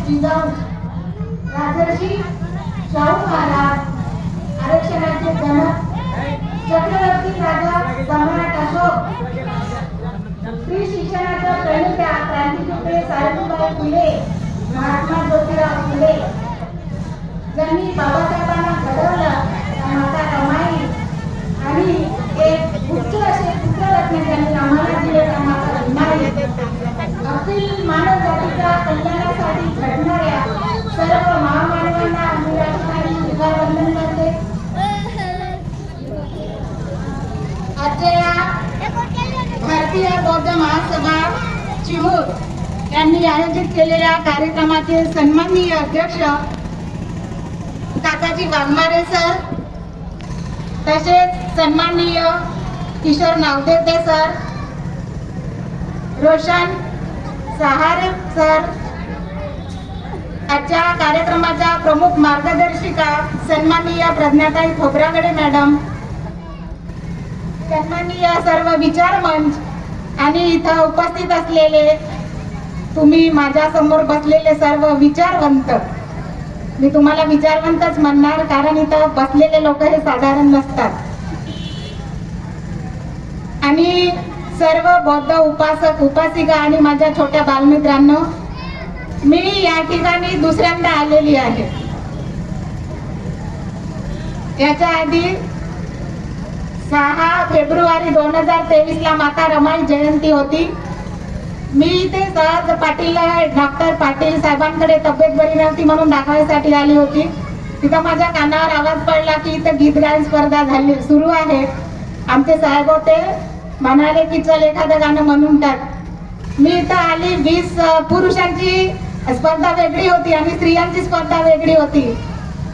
जिजाऊ राजर्षी शाहू महाराज आरक्षणाचे जनक चक्रवर्ती राजा सम्राट अशोक स्त्री शिक्षणाच्या प्रणेत्या क्रांतिज्योती सावित्रीबाई फुले महात्मा ज्योतिराव फुले ज्यांनी बाबासाहेबांना घडवलं माता रमाई आणि एक उच्च असे पुत्ररत्न ज्यांनी आम्हाला दिले त्या माता रमाई अखिल मानव जातीच्या कल्याणासाठी झटणाऱ्या सर्व महामानवांना मी राष्ट्रपती विभागवंदन करते. आजच्या या भारतीय बौद्ध महासभा चिमूर यांनी आयोजित केलेल्या कार्यक्रमाचे सन्माननीय अध्यक्ष काकाजी वाघमारे सर, तसेच सन्माननीय किशोर नावदेते सर, रोशन सहारे सर, आजच्या कार्यक्रमाच्या प्रमुख मार्गदर्शिका सन्माननीय प्रज्ञाताई खोब्रागडे मॅडम, सन्माननीय सर्व विचार मंच आणि इथं उपस्थित असलेले तुम्ही माझ्या समोर बसलेले सर्व विचारवंत, मी तुम्हाला विचारवंतच म्हणणार कारण इथं बसलेले लोक हे साधारण नसतात, आणि सर्व बौद्ध उपासक उपासिका आणि माझ्या छोट्या बालमित्रांनो, मी या ठिकाणी दुसऱ्यांदा आलेली आहे. याच्या आधी 6 फेब्रुवारी 2023 ला माता रमाई जयंती होती. मी इथे सहज डॉक्टर पाटील साहेबांकडे तब्येत बरी नव्हती म्हणून दाखवायसाठी आली होती. तिथं माझ्या कानावर आवाज पडला की इथं गीत गायन स्पर्धा झाली सुरू आहे. आमचे साहेब होते, म्हणाले की चल एखादं गाणं म्हणून टाक. मी इथं आली. 20 पुरुषांची स्पर्धा वेगळी होती आणि स्त्रियांची स्पर्धा वेगळी होती.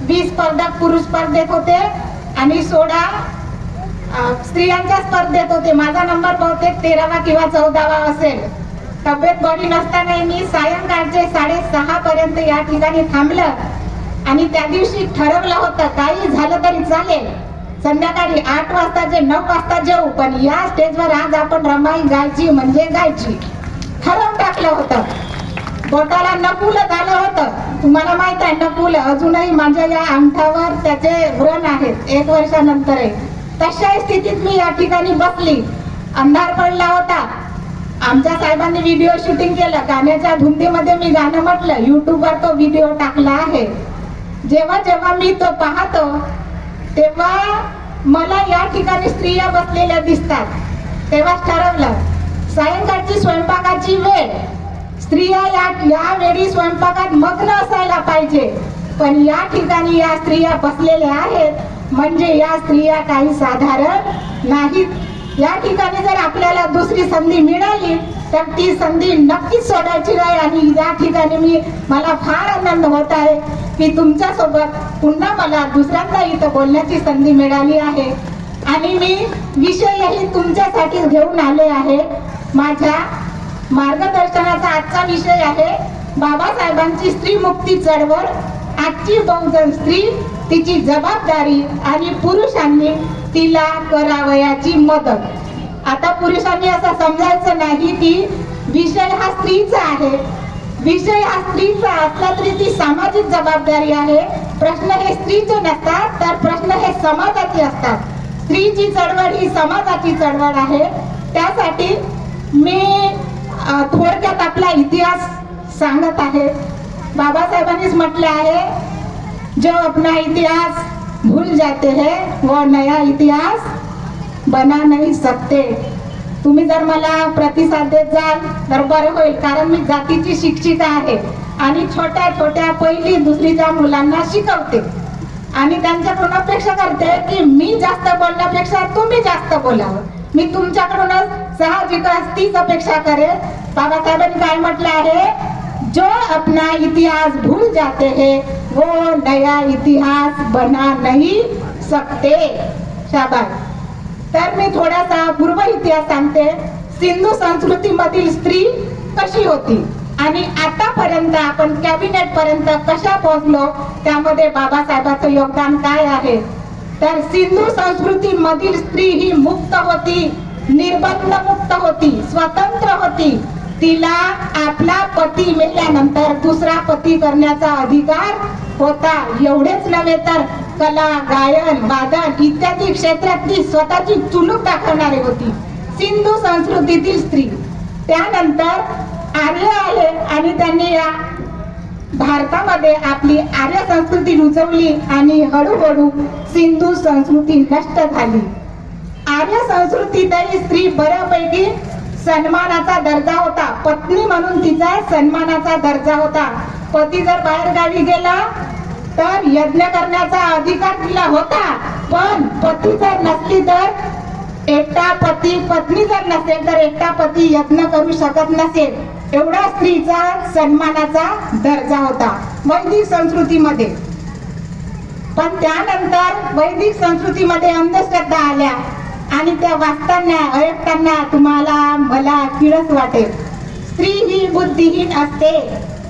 20 स्पर्धक पुरुष स्पर्धेत होते आणि 16 स्त्रियांच्या स्पर्धेत होते. माझा नंबर बहुतेक 13वा किंवा 14वा असेल. तब्येत बरी नसताना मी सायंकाळचे 6:30 पर्यंत या ठिकाणी थांबलं आणि त्या दिवशी ठरवलं होतं काही झालं तरी चालेल, संध्याकाळी 8 वाजताचे 9 वाजता जेऊ, पण या स्टेजवर आज आपण रमाई गायची म्हणजे गायची ठरवून टाकलं होतं. बोटाला नकुल झालं होतं. तुम्हाला माहित आहे नकुल अजूनही माझ्या या अंगठावर त्याचे व्रण आहेत 1 वर्षानंतर. तशा स्थितीत मी या ठिकाणी बसली. अंधार पडला होता. आमच्या साहेबांनी व्हिडिओ शूटिंग केलं. गाण्याच्या धुंदीमध्ये मी गाणं म्हटलं. युट्यूबवर तो व्हिडिओ टाकला आहे. जेव्हा जेव्हा मी तो पाहतो तेव्हा मला या ठिकाणी स्त्रिया बसलेल्या दिसतात. तेव्हाच ठरवलं सायंकाळची स्वयंपाकाची वेळ, स्त्रिया या वेळी स्वयंपाकात मग्न असायला पाहिजे. पण या ठिकाणी या स्त्रिया बसलेल्या आहेत म्हणजे या स्त्रिया काही साधारण नाहीत. या ठिकाणी जर आपल्याला दुसरी संधी मिळाली तर ती संधी नक्कीच सोडायची नाही. आणि या ठिकाणी मला फार आनंद होत आहे की तुमच्या सोबत पुन्हा मला दुसऱ्यांदा इथं बोलण्याची संधी मिळाली आहे. आणि मी विषयही तुमच्यासाठी घेऊन आले आहे. माझ्या मार्गदर्शनाचा आजचा विषय आहे बाबासाहेबांची स्त्री मुक्ती चळवळ, आजची बहुजन स्त्री, तिची जबाबदारी आणि पुरुषांनी तिला करावयाची मदत. आता पुरुषांनी असं समजायचं नाही की विषय हा स्त्रीचा आहे. विषय हा स्त्रीचा असला तरी ती सामाजिक जबाबदारी आहे. प्रश्न हे स्त्रीचे नसतात तर प्रश्न हे समाजाचे असतात. स्त्रीची चळवळ ही समाजाची चळवळ आहे. त्यासाठी मी थोडक्यात आपला इतिहास सांगत आहे. बाबासाहेबांनीच म्हटले आहे, जो अपना इतिहास भूल जाते हैं वो नया इतिहास बना नहीं सकते. तुम्ही जर मला प्रतिसाद देत जाल तर बरं होईल, कारण मी जातीची शिक्षिका आहे आणि छोट्या छोट्या 1ली 2रीच्या मुलांना शिकवते आणि त्यांच्याकडून अपेक्षा करते की मी जास्त बोलण्यापेक्षा तुम्ही जास्त बोलावं. मी तुमच्याकडूनच साहजिकच तीच अपेक्षा करेल. बाबासाहेबांनी काय म्हटलं आहे, जो अपना इतिहास भूल जाते हैं वो नया इतिहास बना नहीं सकते. शाबास. तर मी थोडासा पूर्व इतिहास सांगते. सिंधू संस्कृतीमधील स्त्री कशी होती आणि आतापर्यंत आपण कॅबिनेट पर्यंत कशा पोहोचलो, त्यामध्ये बाबासाहेबांचं योगदान काय आहे. तर सिंधू संस्कृती मधील स्त्री ही मुक्त होती, निर्बंध मुक्त होती, स्वतंत्र होती. तिला आपला पती मेल्यानंतर दुसरा पती करण्याचा अधिकार होता. एवढेच नव्हे तर कला, गायन, वादन इत्यादी क्षेत्रात ती स्वतःची चुणूक दाखवणारी होती. सिंधू संस्कृतीतील स्त्री. त्यानंतर आर्य आले आणि त्यांनी या भारतामध्ये आपली आर्य संस्कृती रुजवली आणि हळूहळू सिंधू संस्कृती नष्ट झाली. आर्य संस्कृतीतही स्त्री बऱ्यापैकी सन्मानाचा दर्जा होता. पत्नी म्हणून तिचा सन्मानाचा दर्जा होता. पती जर बाहेर गावी गेला तर यज्ञ करण्याचा अधिकार तिला होता. पण पती जर नसली तर एकटा पती, पत्नी जर नसेल तर एकटा पती यज्ञ करू शकत नसेल. एवढा स्त्रीचा सन्मानाचा दर्जा होता वैदिक संस्कृतीमध्ये. पण त्यानंतर वैदिक संस्कृतीमध्ये अंधश्रद्धा आल्या आणि त्या वाचताना ऐकताना तुम्हाला मला किळस वाटेल. स्त्री ही बुद्धिहीन असते,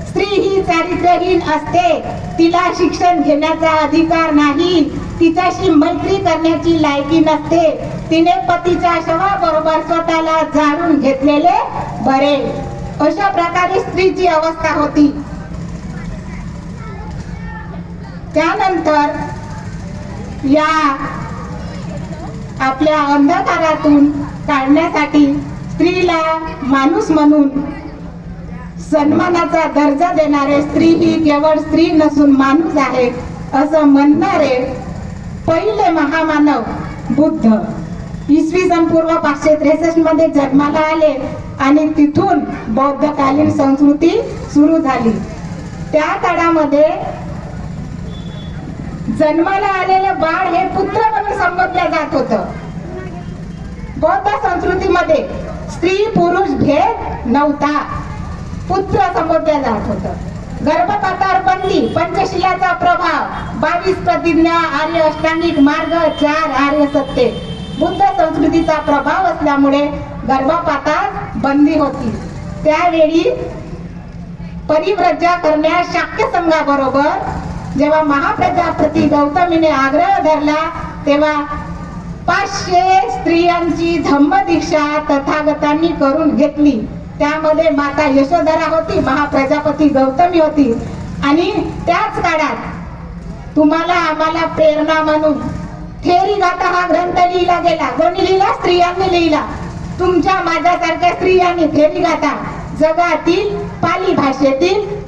स्त्री ही चारित्र्यहीन असते, तिला शिक्षण घेण्याचा अधिकार नाही, तिच्याशी मैत्री करण्याची लायकी नसते, तिने पतीच्या शवाबरोबर स्वतःला जाळून घेतलेले बरे. अशा प्रकारे स्त्रीची अवस्था होती. त्यानंतर या आपल्या अंधकारातून काढण्यासाठी स्त्रीला माणूस म्हणून सन्मानाचा दर्जा देणारे, स्त्री ही केवळ स्त्री नसून माणूस आहे असं म्हणणारे पहिले महामानव बुद्ध इसवी सन पूर्व 563 मध्ये जन्माला आले आणि तिथून बौद्धकालीन संस्कृती सुरू झाली. त्या काळामध्ये जन्माला आलेले बाळ हे पुत्र म्हणून संबोधलं जात होतं. बौद्ध संस्कृतीमध्ये स्त्री पुरुष भेद नव्हता, पुत्र संबोधलं जात होतं. गर्भपातावर बंदी, पंचशिलाचा प्रभाव, 22 प्रतिज्ञा, आर्य अष्टांगिक मार्ग, 4 आर्य सत्य, बुद्ध संस्कृतीचा प्रभाव असल्यामुळे गर्भपातात बंदी होती. त्यावेळी परिव्रजा करण्यास शाक्य संघाबरोबर जेव्हा महाप्रजापती गौतमीने आग्रह धरला तेव्हा 500 स्त्रियांची धम्मदीक्षा तथागतांनी करून घेतली. त्यामध्ये माता यशोधरा होती, महाप्रजापती गौतमी होती. आणि त्याच काळात तुम्हाला आम्हाला प्रेरणा म्हणून थेरी गाथा हा ग्रंथ लिहिला गेला. कोणी लिहिला? स्त्रियांनी लिहिला. तुमच्या माझ्यासारख्या स्त्रियांनी थेरी गाथा जगातील पाली भाषेतील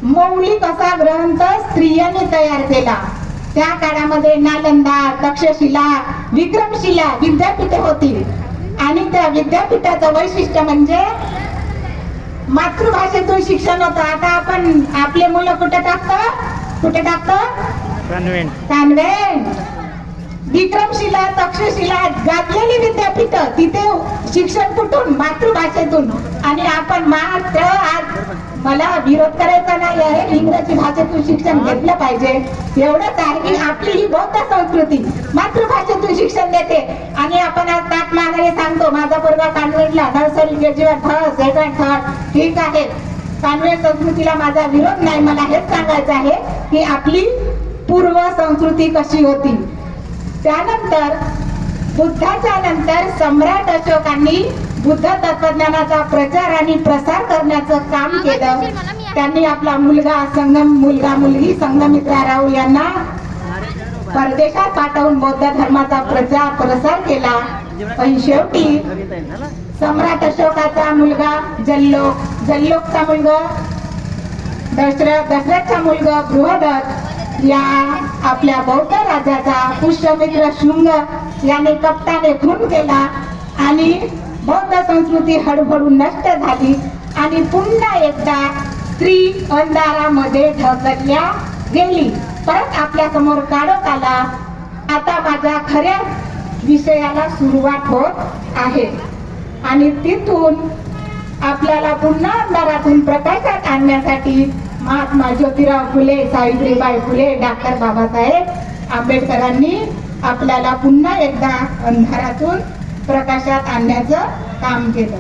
मौलिक असा ग्रंथ स्त्रियांनी तयार केला. त्या काळामध्ये नालंदा, तक्षशिला, विक्रमशिला विद्यापीठे होती आणि त्या विद्यापीठाचं वैशिष्ट्य म्हणजे मातृभाषेतून शिक्षण होतं. आता आपण आपले मुलं कुठे टाकतो? कॉन्व्हेंट. विक्रमशिला, तक्षशिला गाजलेली विद्यापीठ, तिथे शिक्षण कुठून? मातृभाषेतून. आणि आपण मात्र आज मला विरोध करायचा नाही आहे, इंग्रजी भाषेतून शिक्षण घेतलं पाहिजे. एवढंच आहे की आपली ही बौद्ध संस्कृती मातृभाषेतून शिक्षण देते. आणि आपण आज ताट मागायला सांगतो माझा पोरगा कॉन्व्हेंटला नर्सरी केजीवर फर्स्ट सेकंड थर्ड, ठीक आहे. कॉन्व्हेंट संस्कृतीला माझा विरोध नाही. मला हेच सांगायचं आहे की आपली पूर्व संस्कृती कशी होती. त्यानंतर बुद्धाच्या नंतर सम्राट अशोकांनी बुद्ध तत्वज्ञानाचा प्रचार आणि प्रसार करण्याचं काम केलं. त्यांनी आपला मुलगा मुलगी संघमित्रा राव यांना परदेशात पाठवून बौद्ध धर्माचा प्रचार प्रसार केला. पण शेवटी सम्राट अशोकाचा मुलगा जल्लोकचा मुलगा दशरथचा मुलगा बृहदत्त या आपल्या बौद्ध राजाचा पुष्यमित्र शुंग याने कपटाने खून केला आणि बौद्ध संस्कृती हळूहळू नष्ट झाली आणि पुन्हा एकदा स्त्री अंधारामध्ये ढकलल्या गेली. परत आपल्या समोर काढत आला. आता माझ्या खऱ्या विषयाला सुरुवात होत आहे आणि तिथून आपल्याला पुन्हा अंधारातून प्रकाशात आणण्यासाठी महात्मा ज्योतिराव फुले, सावित्रीबाई फुले, डॉक्टर बाबासाहेब आंबेडकरांनी आपल्याला पुन्हा एकदा अंधारातून प्रकाशात आणण्याचं काम केलं.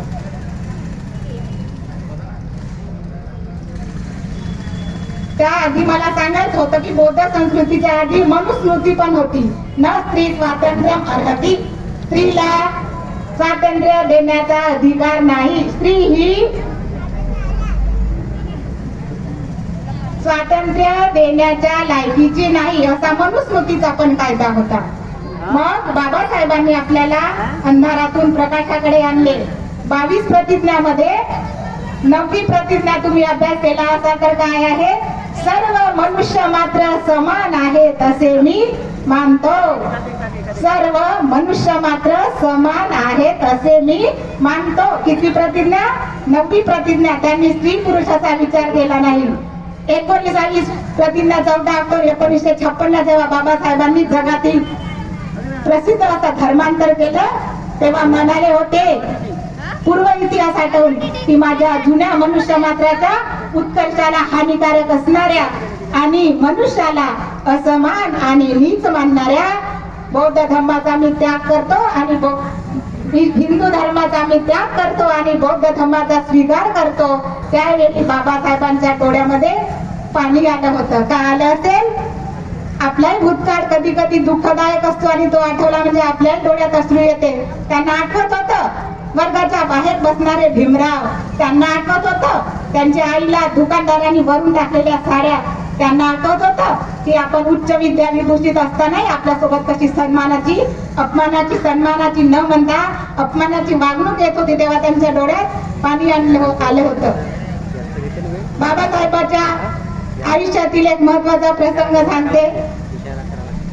त्याआधी मला सांगायचं होतं की बौद्ध संस्कृतीच्या आधी मनुस्मृती पण होती. न स्त्री स्वातंत्र्य अर्हती, स्त्रीला स्वातंत्र्य देण्याचा अधिकार नाही, स्त्री ही स्वातंत्र्य देण्याच्या लायकीची नाही असा मनुस्मृतीचा पण कायदा होता. मग बाबासाहेबांनी आपल्याला अंधारातून प्रकाशाकडे आणले. 22 प्रतिज्ञामध्ये 9वी प्रतिज्ञा तुम्ही अभ्यास केला असा तर काय आहे? सर्व मनुष्य मात्र समान आहेत असे मी मानतो. सर्व मनुष्य मात्र समान आहेत असे मी मानतो. किती प्रतिज्ञा? 9वी प्रतिज्ञा. त्यांनी स्त्री पुरुषाचा विचार केला नाही. 19वी प्रतिज्ञा 14 ऑक्टोबर 1956 जेव्हा बाबासाहेबांनी जगातील प्रसिद्ध असा धर्मांतर केलं तेव्हा म्हणाले होते, पूर्व इतिहास आठवून, की माझ्या जुन्या मनुष्य मात्राच्या उत्कर्षाला हानिकारक असणाऱ्या आणि मनुष्याला असमान आणि नीच मानणाऱ्या बौद्ध धर्माचा मी त्याग करतो आणि हिंदू धर्माचा मी त्याग करतो आणि बौद्ध धर्माचा स्वीकार करतो. त्यावेळी बाबासाहेबांच्या डोळ्यामध्ये पाणी आलं होतं. का आलं असेल? आपलाही भूतकाळ कधी कधी दुःखदायक असतो आणि तो आठवला म्हणजे आपल्याही डोळ्यात अश्रू येते. त्यांना आठवत होतं वर्गाच्या बाहेर बसणारे भीमराव, त्यांना आठवत होतं त्यांच्या आईला दुकानदारांनी वरून टाकलेल्या साड्या, त्यांना आठवत होतं की आपण उच्च विद्या विभूषित असतानाही आपल्यासोबत कशी सन्मानाची न म्हणता अपमानाची वागणूक येत होती. तेव्हा त्यांच्या डोळ्यात पाणी आलं होतं. बाबासाहेबांच्या आयुष्यातील एक महत्वाचा प्रसंग सांगते.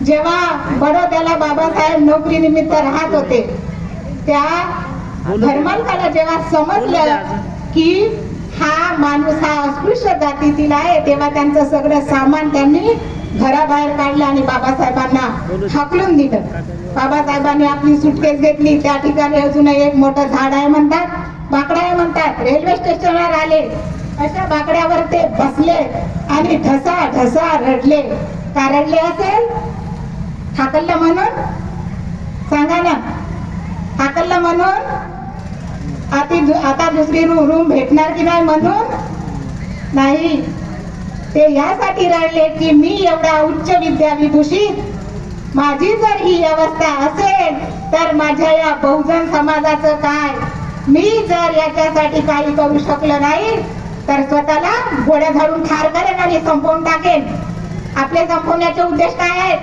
जेव्हा बडोद्याला बाबासाहेब नोकरी निमित्त राहत होते, त्या धर्मांकाला जेव्हा समजलं की हा माणूस हा अस्पृश्य जातीतील आहे, तेव्हा त्यांचं सगळं सामान त्यांनी घराबाहेर काढलं आणि बाबासाहेबांना हाकलून दिलं. बाबासाहेबांनी आपली सुटकेस घेतली. त्या ठिकाणी अजूनही एक मोठं झाड आहे म्हणतात, बाकडा आहे म्हणतात. रेल्वे स्टेशनवर आले, अशा बाकड्यावर ते बसले आणि ढसा ढसा रडले. का रडले असेल? हाकललं म्हणून? सांगा ना. हाकललं म्हणून? आता दुसरी रूम भेटणार की नाही म्हणून नाही. ते यासाठी रडले की मी एवढा उच्च विद्या विभूषित, माझी जर ही अवस्था असेल तर माझ्या या बहुजन समाजाचं काय? मी जर याच्यासाठी काही करू शकलो नाही तर स्वतःला गोळ्या झाडून ठार करेन आणि संपवून टाकेन. आपले संपवण्याचे उद्देश काय आहेत?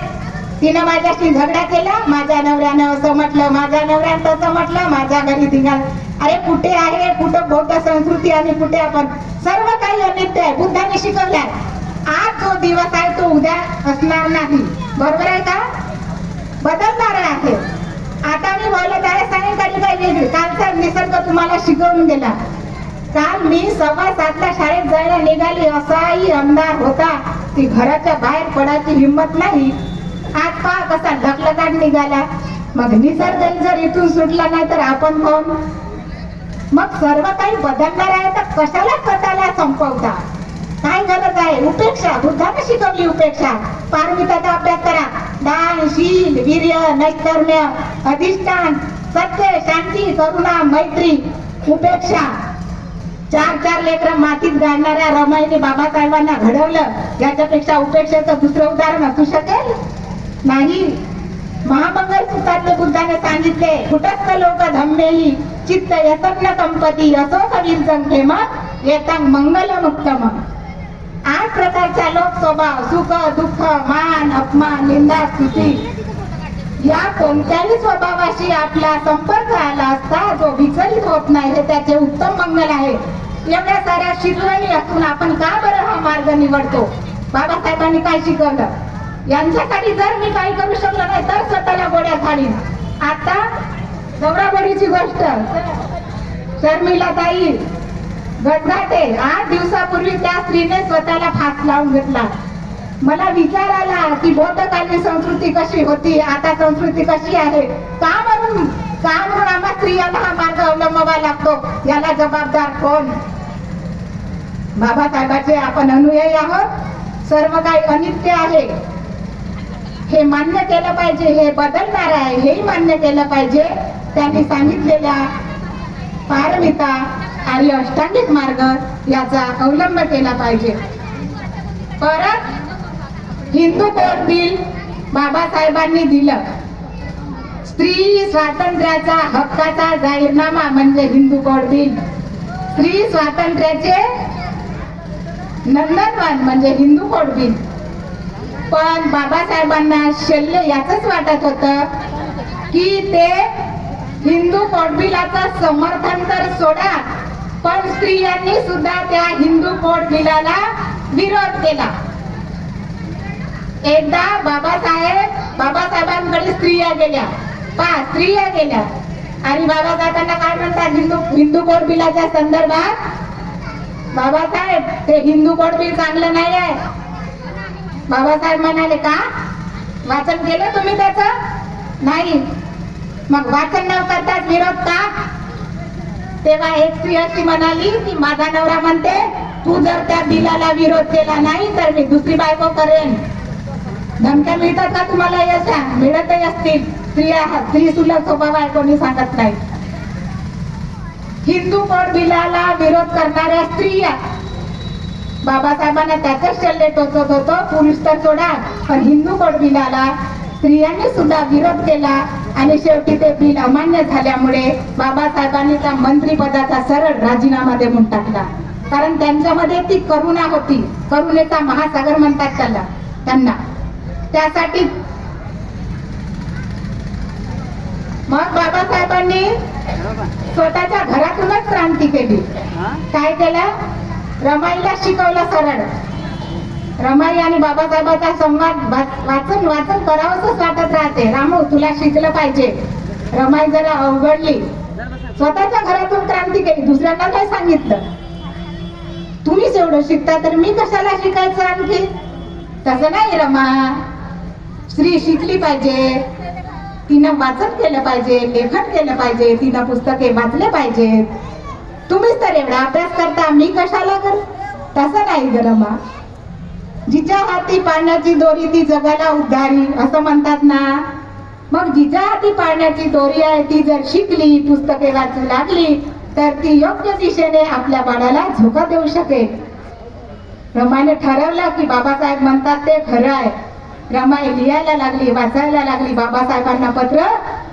तिनं माझ्याशी झगडा केला, माझ्या नवऱ्यानं असं म्हटलं, माझ्या नवऱ्यानं तसं म्हटलं, माझ्या घरी तिघाल. अरे कुठे आहे, कुठं बौद्ध संस्कृती आणि कुठे आपण? सर्व काही अनित्य आहे. बुद्धाने शिकवलंय. आज जो दिवस आहे तो उद्या असणार नाही. बरोबर आहे का? बदलणार आहे. आता मी बोलत आहे सायंकाळी काही वेगळी. कालचा निसर्ग तुम्हाला शिकवून गेला. काल मी 7:15 शाळेत जायला निघाली, असाही अंधार होता की घराच्या बाहेर पडायची हिंमत नाही. आज पहा कसा ढकलताच निघाला. मग निसर्ग जर इथून सुटला नाही तर आपण कोण? मग सर्व काही बदलणार आहे तर कशाला स्वतःला संपवता? काय गरज आहे? उपेक्षा. बुद्धाने शिकवली उपेक्षा. पारमिताचा अभ्यास करा. दान, शील, वीर्य, नैष्कर्म्य, अधिष्ठान, सत्य, शांती, करुणा, मैत्री, उपेक्षा. 4 लेकरं मातीत गाडणाऱ्या रमाईने बाबासाहेबांना घडवलं. याच्यापेक्षा उपेक्षेचं दुसरं उदाहरण असू शकेल? नाही. महामंगल सूत्रातले बुद्धाने सांगितले, कुटस्थ लोक धम्मेही चित्त यसज्ञ संपत्ती असो कवीर संखेम येतं मंगलम उत्तम. 8 प्रकारचा लोक स्वभाव, सुख, दुःख, मान, अपमान, निंदा, स्तुती, या कोणत्याही स्वभावाशी आपला संपर्क आला असता जो विचलित होत नाही हे त्याचे उत्तम मंगल आहे. एवढ्या साऱ्या शिकवणी असून आपण का बरं हा मार्ग निवडतो? बाबासाहेबांनी काय शिकवलं? यांच्यासाठी जर मी काही करू शकलो नाही तर स्वतःला गोळ्या झाडीन. आता गौराबडीची गोष्ट, शर्मिला ताई गजघाटे 8 दिवसापूर्वी त्या स्त्रीने स्वतःला फास लावून घेतला. मला विचार आला की बौद्धकालीन संस्कृती कशी होती, आता संस्कृती कशी आहे? का म्हणून आम्हा स्त्रियांना हा मार्ग अवलंबावा लागतो? याला जबाबदार कोण? बाबासाहेबांचे आपण अनुयायी आहोत. सर्व काही अनित्य आहे हे मान्य केलं पाहिजे. हे बदलणार आहे हेही मान्य केलं पाहिजे. त्यांनी सांगितलेल्या पारमिता आणि अष्टांगिक मार्ग याचा अवलंब केला पाहिजे. परत हिंदू कोड बिल बाबासाहेबांनी दिलं. स्त्री स्वातंत्र्याचा हक्काचा जाहीरनामा म्हणजे हिंदू कोड बिल. स्त्री स्वातंत्र्याचे नंदनवन म्हणजे हिंदू कोड बिल. पण बाबासाहेबांना शल्य याच वाटत होतं की ते हिंदू कोड बिलाचं समर्थन तर सोडा, पण स्त्रियांनी सुद्धा त्या हिंदू कोड बिलाला विरोध केला. एकदा बाबासाहेबांकडे स्त्रिया गेल्या आणि बाबासाहेबांना काय म्हणतात हिंदू कोड बिलाच्या संदर्भात, बाबासाहेब ते हिंदू कोड बिल चांगलं नाही आहे. बाबासाहेब म्हणाले, का वाचन केलं तुम्ही त्याचं? नाही. मग वाचन न करताच विरोध का? तेव्हा एक स्त्री अशी म्हणाली की माझा नवरा म्हणते तू जर त्या बिलाला विरोध केला नाही तर मी दुसरी बायको करेन. धमक्या मिळतात का तुम्हाला? यशा मिळतही असतील. स्त्री सुलभ स्वभाव आहे, कोणी सांगत नाही. हिंदू कोड बिलाला विरोध करणाऱ्या स्त्रिया बाबासाहेबांना त्याच शल्य टोचत होतो, पुरुष तर सोडा, पण हिंदू कोड बिलाला स्त्रियांनी सुद्धा विरोध केला आणि शेवटी ते बिल अमान्य झाल्यामुळे बाबासाहेबांनी त्या मंत्रीपदाचा सरळ राजीनामा देऊन टाकला. कारण त्यांच्यामध्ये ती करुणा होती, करुणेचा महासागर म्हणतात त्यांना. त्यासाठी मग बाबासाहेबांनी स्वतःच्या घरातूनच क्रांती केली. काय केलं? रमाईला शिकवलं सरळ. रमाई आणि बाबासाहेबांचा संवाद वाचन करावंच वाटत राहते. रामू तुला शिकलं पाहिजे. रमाई जरा अवघडली, स्वतःच्या घरातून क्रांती केली, दुसऱ्यांना काय सांगितलं. तुम्हीच एवढं शिकता तर मी कशाला शिकायचं आणखी? तसं नाही रमा, स्त्री शिकली पाहिजे, तिनं वाचन केलं पाहिजे, लेखन केलं पाहिजे, तिनं पुस्तके वाचले पाहिजेत. तुम्हीच तर एवढा अभ्यास करता, मी कशाला कर? तसं नाही ग रमा. जिच्या हाती पाण्याची दोरी ती जगाला उद्धारी असं म्हणतात ना. मग जिच्या हाती पाण्याची दोरी आहे ती जर शिकली, पुस्तके वाचू लागली तर ती योग्य दिशेने आपल्या बाळाला झोका देऊ शकेल. रमाने ठरवलं की बाबासाहेब म्हणतात ते खरं आहे. रमाई लिहायला लागली, वाचायला लागली, बाबासाहेबांना पत्र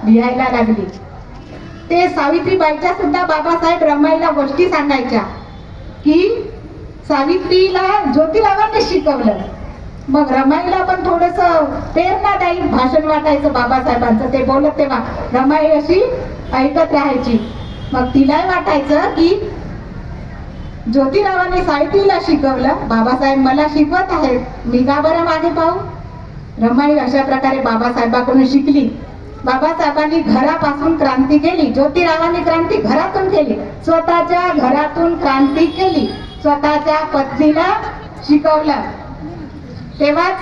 लिहायला लागली. ते सावित्रीबाईच्या सुद्धा बाबासाहेब रमाईला गोष्टी सांगायच्या की सावित्रीला ज्योतिरावांनी शिकवलं. मग रमाईला पण थोडस प्रेरणादायी भाषण वाटायचं बाबासाहेबांचं. ते बोलत तेव्हा रमाई अशी ऐकत राहायची. मग तिलाही वाटायचं की ज्योतिरावांनी सावित्रीला शिकवलं, बाबासाहेब मला शिकवत आहेत, मी का बरं मागे पाहू. रमाई अशा प्रकारे बाबासाहेबांकडून शिकली. बाबासाहेबांनी घरापासून क्रांती केली, ज्योतिरावांनी क्रांती घरातून केली. स्वतःच्या घरातून क्रांती केली, स्वतःच्या पत्नीला शिकवलं. तेव्हाच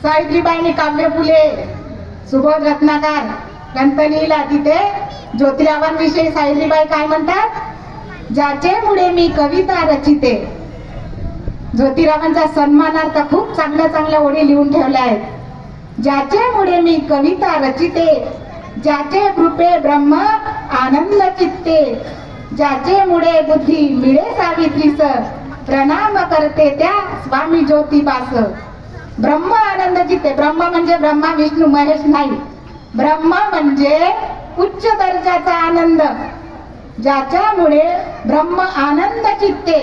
सावित्रीबाईंनी काव्य फुले, सुबोध रत्नाकर ग्रंथ लिहिला. तिथे ज्योतिरावांविषयी सावित्रीबाई काय म्हणतात? ज्याचेमुळे मी कविता रचिते. ज्योतिरावांच्या सन्मानार्थ खूप चांगल्या ओळी लिहून ठेवल्या आहेत. ज्याचेमुळे मी कविता रचिते, ज्याचे कृपे ब्रह्म आनंद चित्ते, ज्याचेमुळे बुद्धी मिळे सावित्रीस, प्रणाम करते त्या स्वामी ज्योतिबास. ब्रह्म आनंद चित्ते, ब्रह्म म्हणजे ब्रह्मा विष्णू महेश नाही, ब्रह्म म्हणजे उच्च दर्जाचा आनंद. ज्याच्यामुळे ब्रह्म आनंद चित्ते,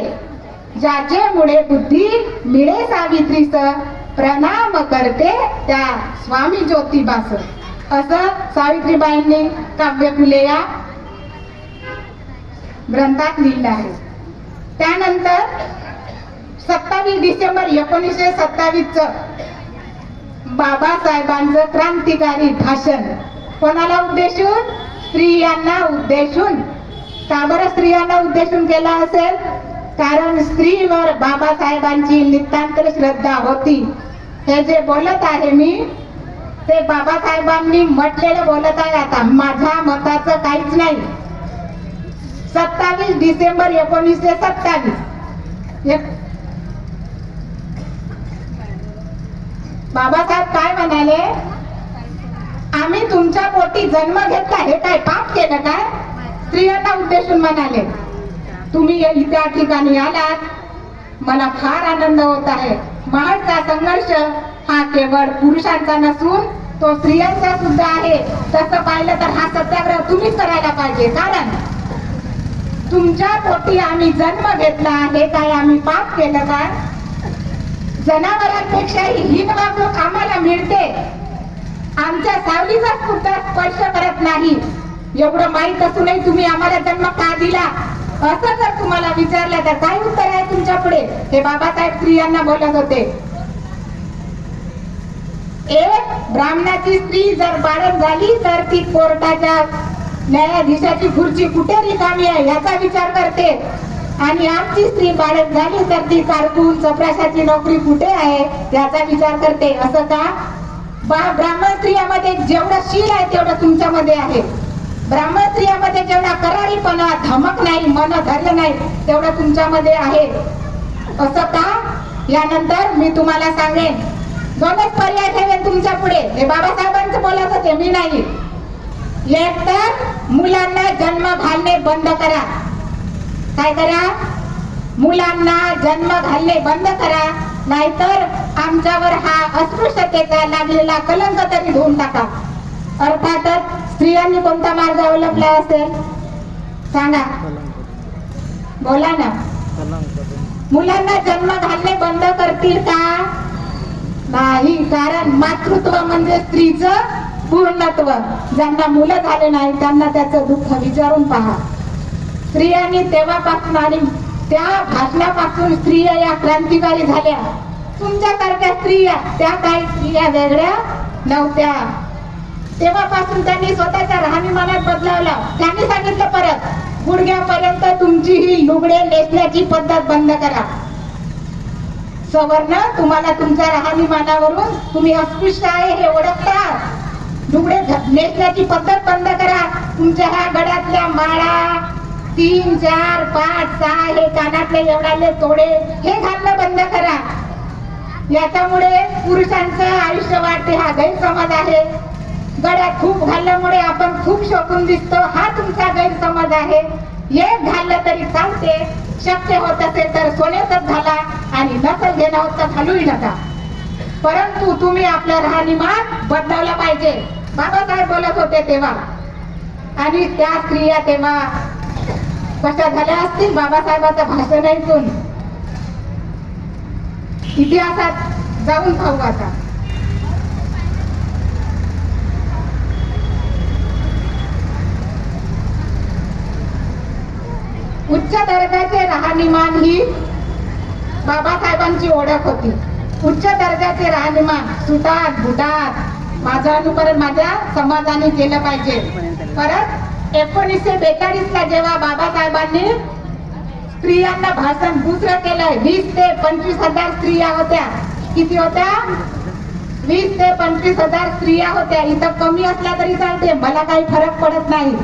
ज्याचेमुळे बुद्धी मिळे सावित्रीस, प्रणाम करते त्या स्वामी ज्योतिबास. असं सावित्रीबाईंनी काव्य फुले या ग्रंथात लिहिलं आहे. त्यानंतर 27 डिसेंबर 1927 बाबासाहेबांचं क्रांतिकारी भाषण कोणाला उद्देशून? स्त्रियांना उद्देशून. का बरं स्त्रियांना उद्देशून केला असेल? कारण स्त्रीवर बाबासाहेबांची नितांत श्रद्धा होती. हे जे बोलत आहे मी ते बाबासाहेबांनी म्हटलेलं बोलत आहे. आता माझ्या मताचं काहीच नाही. 27 डिसेंबर 1927 बाबासाहेब काय म्हणाले? आम्ही तुमच्या पोटी जन्म घेतला, हे काय पाप केलं काय? स्त्रियांना उद्देशून म्हणाले. तुम्ही त्या ठिकाणी आलात, मला फार आनंद होत आहे. महाडचा संघर्ष हा केवळ पुरुषांचा नसून तो स्त्रियांचा सुद्धा आहे. तसं पाहिलं तर हा सत्याग्रह तुम्हीच करायला पाहिजे. कारण तुमच्या पोटी आम्ही जन्म घेतला, हे काय आम्ही पाप केलं का? जनावरांपेक्षा हीन वागणूक आम्हाला मिळते, आमच्या सावलीचा सुद्धा स्पर्श करत नाही. एवढं माहित असूनही तुम्ही आम्हाला जन्म का दिला, असं जर तुम्हाला विचारलं तर काय उत्तर आहे तुमच्या पुढे? हे बाबासाहेब स्त्रियांना बोलत होते. एक ब्राह्मणाची स्त्री जर बाळग झाली तर ती कोर्टाच्या न्यायाधीशाची खुर्ची कुठे रिकामी आहे याचा विचार करते, आणि आमची स्त्री बाळग झाली तर ती कारकून चपराशाची नोकरी कुठे आहे याचा विचार करते. असं का? ब्राह्मण स्त्रियामध्ये जेवढं शील आहे तेवढं तुमच्यामध्ये आहे. ब्राह्मण स्त्रियामध्ये जेवढा करारीपणा, धमक नाही, मन धैर्य नाही, तेवढं तुमच्यामध्ये आहे. असं का? यानंतर मी तुम्हाला सांगेन, दोनच पर्याय ठेवेन तुमच्या पुढे. हे बाबासाहेबांचं बोलत होते, मी नाही. एक तर मुलांना जन्म घालणे बंद करा. काय करा? मुलांना जन्म घालणे बंद करा, नाहीतर आमच्यावर हा अस्पृश्यतेचा लागलेला कलंक तरी धुवून टाका. अर्थातच स्त्रियांनी कोणता मार्ग अवलंबला असेल सांगा, बोला ना. मुलांना जन्म घालणे बंद करतील का? नाही, कारण मातृत्व म्हणजे स्त्रीचं पूर्णत्व. ज्यांना मुलं झाले नाही त्यांना त्याचं दुःख विचारून पहा. स्त्रियांनी तेव्हापासून आणि त्या भाषणापासून स्त्रिया या क्रांतिकारी झाल्या. तुमच्यासारख्या स्त्रिया, त्या काही स्त्रिया वेगळ्या नव्हत्या. तेव्हापासून त्यांनी स्वतःच्या राहणीमानात बदलावला. त्यांनी सांगितलं परत गुडघ्यापर्यंत तुमची ही लुगडे नेसण्याची पद्धत बंद करा. सवर्ण तुम्हाला तुमच्या राहणीमानावरून तुम्ही अस्पृश्य आहे हे ओळखता. लुगडे नेसण्याची पद्धत बंद करा. तुमच्या ह्या गळ्यातल्या माळा 3, 4, 5, 6 हे कानातले एवढाले तोडे हे घालणं बंद करा. याच्यामुळे पुरुषांचं आयुष्य वाढते हा गैरसमज आहे. गळ्यात खूप घालल्यामुळे आपण खूप शोभून दिसतो हा तुमचा गैरसमज आहे. एक घाललं तरी चालते, शक्य होत असेल तर सोन्यातच घाला, आणि नसल घेणं होत तर घालूही नका. परंतु तुम्ही आपलं राहणीमान बदलावला पाहिजे. बाबासाहेब बोलत होते तेव्हा, आणि त्या स्त्रिया तेव्हा कशा झाल्या असतील बाबासाहेबांचं भाषण ऐकून. इतिहासात जाऊन पाहू आता. उच्च दर्जाचे राहणीमान ही बाबासाहेबांची ओळख होती. उच्च दर्जाचे राहणीमान, सुटात बुटात माझं अनुकरण माझ्या समाजाने केलं पाहिजे. परत 1942 ला जेव्हा बाबासाहेबांनी स्त्रियांना भाषण दुसरं केलं, 20 ते 25 हजार स्त्रिया होत्या. किती होत्या? 20 ते 25 हजार स्त्रिया होत्या. इथं कमी असल्या तरी चालते, मला काही फरक पडत नाही.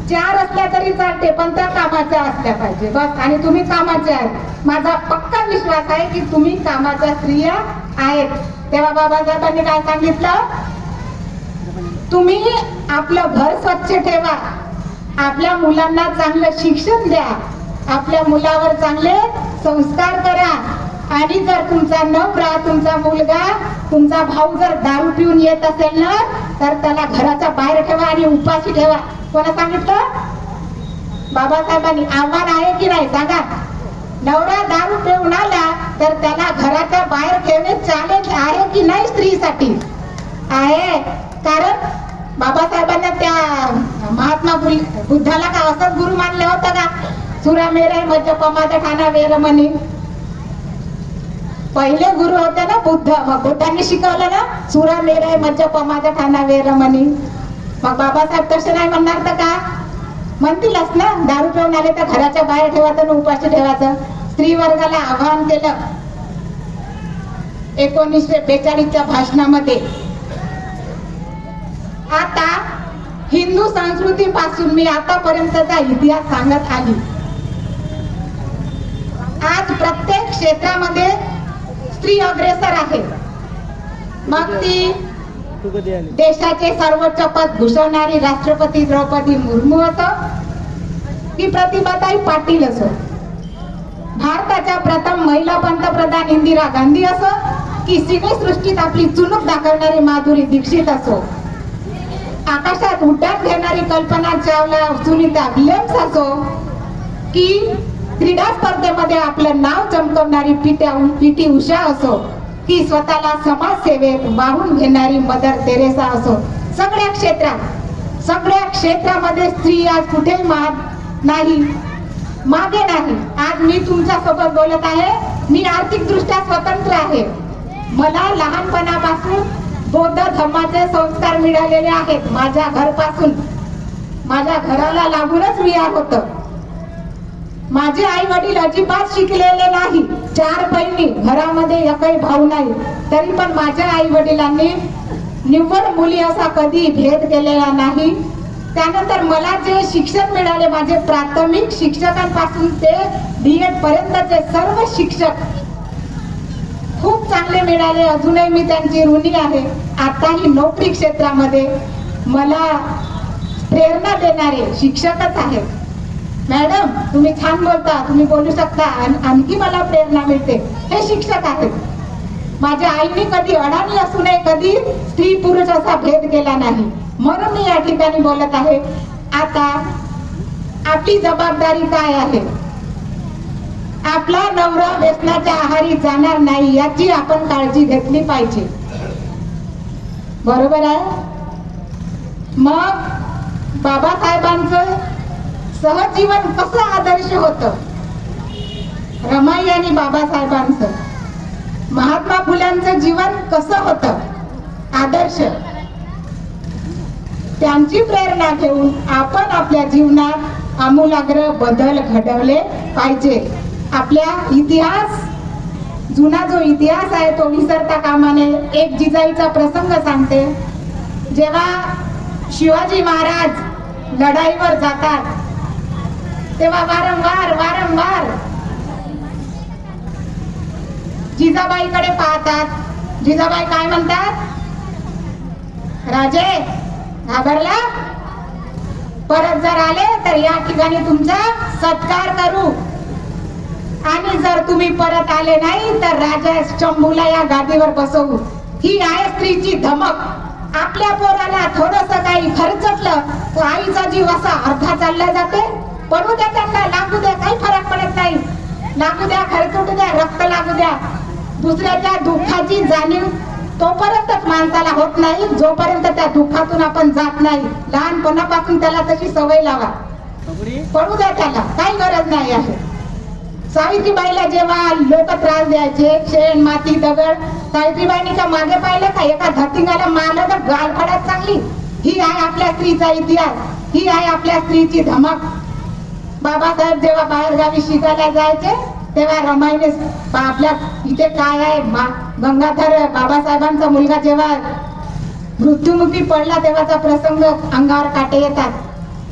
4 असल्या तरी चालते, पण त्या कामाच्या असल्या पाहिजे बस. आणि तुम्ही कामाच्या आहेत. माझा पक्का विश्वास आहे की तुम्ही कामाच्या स्त्रिया आहेत. तेव्हा बाबासाहेबांनी काय सांगितलं? तुम्ही आपलं घर स्वच्छ ठेवा, आपल्या मुलांना चांगलं शिक्षण द्या, आपल्या मुलावर चांगले संस्कार करा, आणि जर तुमचा नवरा, तुमचा मुलगा, तुमचा भाऊ जर दारू पिऊन येत असेल ना तर त्याला घराच्या बाहेर ठेवा आणि उपाशी ठेवा. कोणा सांगितलं? बाबासाहेबांनी. आव्हान आहे की नाही सांगा? नवरा दारू पिऊन आला तर त्याला घराच्या बाहेर ठेवणे चॅलेंज आहे की नाही? स्त्रीसाठी आहे. कारण बाबासाहेबांना त्या महात्मा बुद्धाला का असंच गुरु मानलं होतं का? सुरा मेरे मध्य पमाद ठाणा वेरमणी. पहिले गुरु होते ना बुद्ध, मग बुद्धांनी शिकवलं ना सुरा मेरे मध्य पमाद ठाणा वेरमणी. मग बाबासाहेब तसे नाही म्हणणार तर का म्हणतीलच ना? दारू पिऊन आले तर घराच्या बाहेर ठेवायचं, उपाशी ठेवायचं. स्त्री वर्गाला आवाहन केलं 1942च्या भाषणामध्ये. आता हिंदू संस्कृतीपासून मी आतापर्यंतचा इतिहास सांगत आली. आज प्रत्येक क्षेत्रामध्ये स्त्री अग्रेसर आहे. मग ती देशाचे सर्वोच्च पद भूषवणारी राष्ट्रपती द्रौपदी मुर्मू असो की प्रतिभाताई पाटील असो, भारताच्या प्रथम महिला पंतप्रधान इंदिरा गांधी असो की सिनेसृष्टीत आपली चुणूक दाखवणारी माधुरी दीक्षित असो, आकाशात उड्डाण घेणारी कल्पना चावला, सुनीता विलियम्स असो की क्रीडा स्पर्धेमध्ये आपलं नाव चमकवणारी पीटी उषा असो की स्वतःला समाजसेवेत वाहून घेणारी मदर तेरेसा असो, सगळ्या क्षेत्रामध्ये स्त्री आज कुठेही मागे नाही. आज मी तुमच्या सोबत बोलत आहे. मी आर्थिक दृष्ट्या स्वतंत्र आहे. मला लहानपणापासून बौद्ध धर्माचे संस्कार मिळालेले आहेत. माझ्या घरापासून, माझ्या घराला लागूनच विहार होतं. माझे आई वडील अजिबात शिकलेले नाही. 4 बहिणी, घरामध्ये एकही भाऊ नाही. तरी पण माझ्या आई वडिलांनी निव्वळ मुली असा कधी भेद केलेला नाही. त्यानंतर मला जे शिक्षण मिळाले, माझे प्राथमिक शिक्षकांपासून ते B.Ed पर्यंतचे सर्व शिक्षक खूप चांगले मिळाले. अजूनही मी त्यांची ऋणी आहे. आताही नोकरी क्षेत्रामध्ये मला प्रेरणा देणारे शिक्षकच आहेत. मॅडम तुम्ही छान बोलता, तुम्ही बोलू शकता, आणखी मला प्रेरणा मिळते, हे शिक्षक आहेत. माझ्या आईने कधी अडाणी असूनही कधी स्त्री पुरुष असा भेद केला नाही. म्हणून मी या ठिकाणी बोलत आहे. आता आपली जबाबदारी काय आहे? आपला नवरा व्यसनाच्या आहारी जाणार नाही याची आपण काळजी घेतली पाहिजे. बरोबर आहे? मग बाबासाहेबांचं सहजीवन कसं आदर्श होतं? रमाई आणि बाबासाहेबांचं, महात्मा फुल्यांचं जीवन कसं होतं आदर्श? त्यांची प्रेरणा घेऊन आपण आपल्या जीवनात आमूलाग्र बदल घडवले पाहिजे. आपल्या इतिहास, जुना जो इतिहास आहे तो विसरता कामा नये. एक जिजाईचा प्रसंग सांगते. जेव्हा शिवाजी महाराज लढाईवर जातात तेव्हा वारंवार जिजाबाईकडे पाहतात. जिजाबाई काय म्हणतात? राजे घाबरला? परत जर आले तर या ठिकाणी तुमचा सत्कार करू, आणि जर तुम्ही परत आले नाही तर राजा शंभूला या गादीवर बसवू. ही आहे स्त्रीची धमक. आपल्या पोराला थोडस काही खर्चटलं तर आईचा जीव असा अर्धा चालला जाते. पडू द्या त्यांना, लागू द्या, काही फरक पडत नाही. लागू द्या, खर्चटू द्या, रक्त लागू द्या. दुसऱ्याच्या दुःखाची जाणीव तोपर्यंतच माणसाला होत नाही जोपर्यंत त्या दुःखातून आपण जात नाही. लहानपणापासून त्याला तशी सवय लावा. पडू द्या त्याला, काही गरज नाही आहे. सावित्रीबाईला जेव्हा लोक त्रास द्यायचे, शेण माती दगड, सावित्रीबाईंनी का मागे पाहिलं का? एका धतिंगाला मारलं तर गाल फाडत चांगली. ही आहे आपल्या स्त्रीचा इतिहास, ही आहे आपल्या स्त्रीची धमक. बाबासाहेब जेव्हा बाहेरगावी शिकायला जायचे तेव्हा रमाईने आपल्या इथे काय आहे, गंगाधर बाबासाहेबांचा मुलगा जेव्हा मृत्युमुखी पडला तेव्हाचा प्रसंग अंगावर काटे येतात.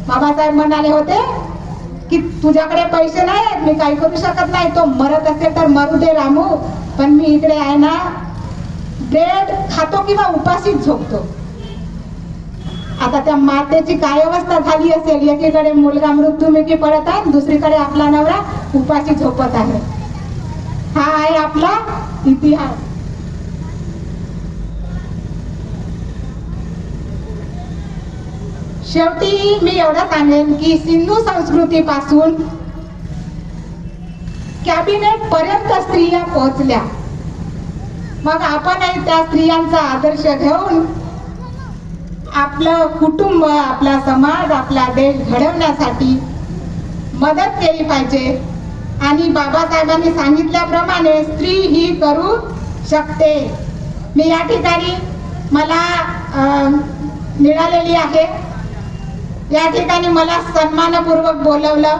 बाबासाहेब म्हणाले होते की तुझ्याकडे पैसे नाही, मी काही करू शकत नाही, तो मरत असेल तर मरू दे रामू, पण मी इकडे आहे ना ब्रेड खातो किंवा उपाशीच झोपतो. आता त्या मातेची काय अवस्था झाली असेल? एकीकडे मुलगा मृत्युमुखी पडत आहे, दुसरीकडे आपला नवरा उपाशी झोपत आहे. हा आहे आपला इतिहास. शेवटी मी एवढं सांगेन की सिंधू संस्कृतीपासून कॅबिनेट पर्यंत स्त्रिया पोहोचल्या. मग आपणही त्या स्त्रियांचा आदर्श घेऊन आपलं कुटुंब, आपला समाज, आपला देश घडवण्यासाठी मदत केली पाहिजे. आणि बाबासाहेबांनी सांगितल्याप्रमाणे स्त्री ही करू शकते. मी या ठिकाणी मला मिळालेली आहे, या ठिकाणी मला सन्मानपूर्वक बोलवलं.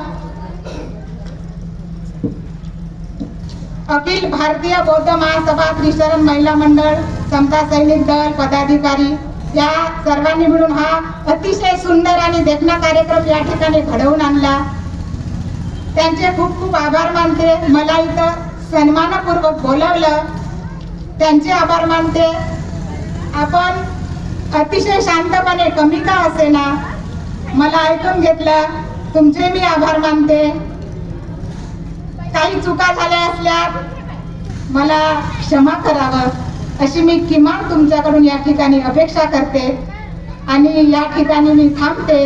अखिल भारतीय बौद्ध महासभा, त्रिशरण महिला मंडळ, समता सैनिक दल पदाधिकारी या सर्वांनी मिळून हा अतिशय सुंदर आणि देखणा कार्यक्रम या ठिकाणी घडवून आणला. त्यांचे खूप खूप आभार मानते. मला इथं सन्मानपूर्वक बोलवलं, त्यांचे आभार मानते. आपण अतिशय शांतपणे, कमी का असेना, मला ऐकून घेतलं, तुमचे मी आभार मानते. काही चुका झाल्या असल्या मला क्षमा करावं अशी मी किमान तुमच्याकडून या ठिकाणी अपेक्षा करते. आणि या ठिकाणी मी थांबते.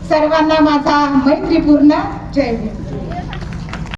सर्वांना माझा मैत्रीपूर्ण जय हिंद.